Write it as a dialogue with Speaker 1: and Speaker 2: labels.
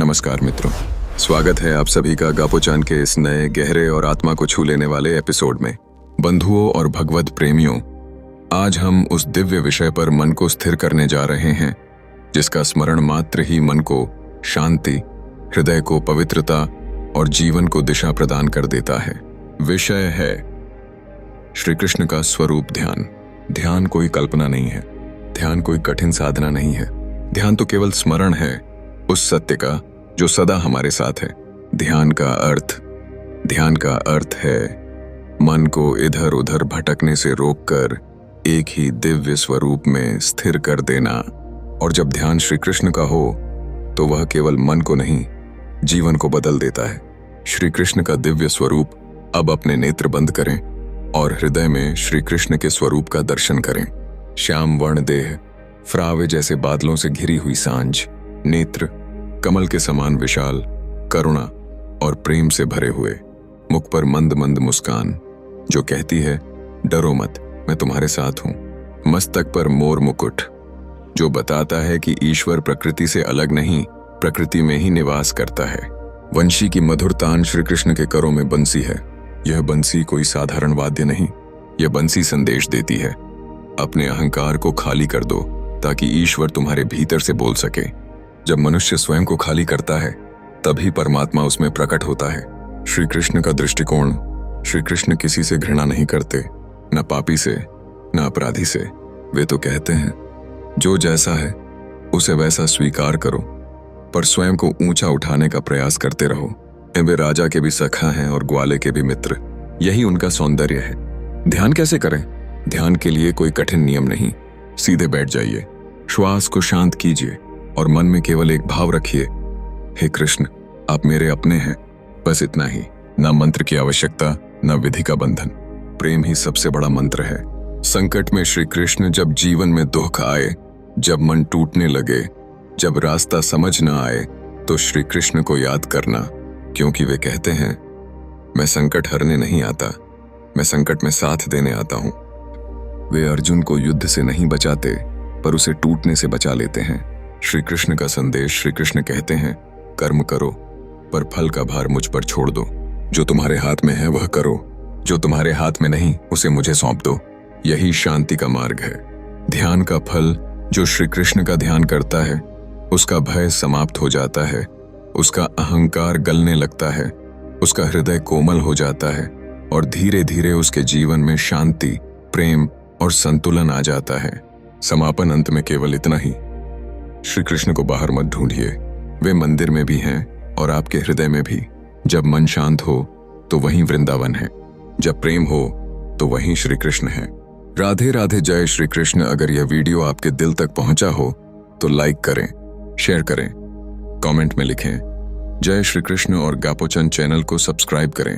Speaker 1: नमस्कार मित्रों, स्वागत है आप सभी का गापोचान के इस नए गहरे और आत्मा को छू लेने वाले एपिसोड में। बंधुओं और भगवत प्रेमियों, आज हम उस दिव्य विषय पर मन को स्थिर करने जा रहे हैं जिसका स्मरण मात्र ही मन को शांति, हृदय को पवित्रता और जीवन को दिशा प्रदान कर देता है। विषय है श्री कृष्ण का स्वरूप ध्यान। ध्यान कोई कल्पना नहीं है, ध्यान कोई कठिन साधना नहीं है। ध्यान तो केवल स्मरण है उस सत्य का जो सदा हमारे साथ है। ध्यान का अर्थ है मन को इधर उधर भटकने से रोककर एक ही दिव्य स्वरूप में स्थिर कर देना। और जब ध्यान श्री कृष्ण का हो तो वह केवल मन को नहीं, जीवन को बदल देता है। श्री कृष्ण का दिव्य स्वरूप अब अपने नेत्र बंद करें और हृदय में श्री कृष्ण के स्वरूप का दर्शन करें। श्याम वर्ण देह, फ्रावे जैसे बादलों से घिरी हुई सांझ, नेत्र कमल के समान विशाल, करुणा और प्रेम से भरे हुए, मुख पर मंद मंद मुस्कान जो कहती है डरो मत, मैं तुम्हारे साथ हूं। मस्तक पर मोर मुकुट जो बताता है कि ईश्वर प्रकृति से अलग नहीं, प्रकृति में ही निवास करता है। वंशी की मधुर तान श्री कृष्ण के करों में बंसी है। यह बंसी कोई साधारण वाद्य नहीं, यह बंसी संदेश देती है अपने अहंकार को खाली कर दो ताकि ईश्वर तुम्हारे भीतर से बोल सके। जब मनुष्य स्वयं को खाली करता है तभी परमात्मा उसमें प्रकट होता है। श्री कृष्ण का दृष्टिकोण, श्री कृष्ण किसी से घृणा नहीं करते, न पापी से न अपराधी से। वे तो कहते हैं जो जैसा है उसे वैसा स्वीकार करो, पर स्वयं को ऊंचा उठाने का प्रयास करते रहो। वे राजा के भी सखा हैं और ग्वाले के भी मित्र, यही उनका सौंदर्य है। ध्यान कैसे करें? ध्यान के लिए कोई कठिन नियम नहीं, सीधे बैठ जाइए, श्वास को शांत कीजिए और मन में केवल एक भाव रखिए, हे कृष्ण आप मेरे अपने हैं। बस इतना ही। ना मंत्र की आवश्यकता, ना विधि का बंधन, प्रेम ही सबसे बड़ा मंत्र है। संकट में श्री कृष्ण, जब जीवन में दुख आए, जब मन टूटने लगे, जब रास्ता समझ न आए, तो श्री कृष्ण को याद करना, क्योंकि वे कहते हैं मैं संकट हरने नहीं आता, मैं संकट में साथ देने आता हूं। वे अर्जुन को युद्ध से नहीं बचाते पर उसे टूटने से बचा लेते हैं। श्री कृष्ण का संदेश, श्री कृष्ण कहते हैं कर्म करो पर फल का भार मुझ पर छोड़ दो। जो तुम्हारे हाथ में है वह करो, जो तुम्हारे हाथ में नहीं उसे मुझे सौंप दो। यही शांति का मार्ग है। ध्यान का फल, जो श्री कृष्ण का ध्यान करता है उसका भय समाप्त हो जाता है, उसका अहंकार गलने लगता है, उसका हृदय कोमल हो जाता है और धीरे धीरे उसके जीवन में शांति, प्रेम और संतुलन आ जाता है। समापन अंत में केवल इतना ही, श्री कृष्ण को बाहर मत ढूंढिए, वे मंदिर में भी हैं और आपके हृदय में भी। जब मन शांत हो तो वहीं वृंदावन है, जब प्रेम हो तो वहीं श्री कृष्ण है। राधे राधे, जय श्री कृष्ण। अगर यह वीडियो आपके दिल तक पहुंचा हो तो लाइक करें, शेयर करें, कमेंट में लिखें जय श्री कृष्ण और गापोचन चैनल को सब्सक्राइब करें।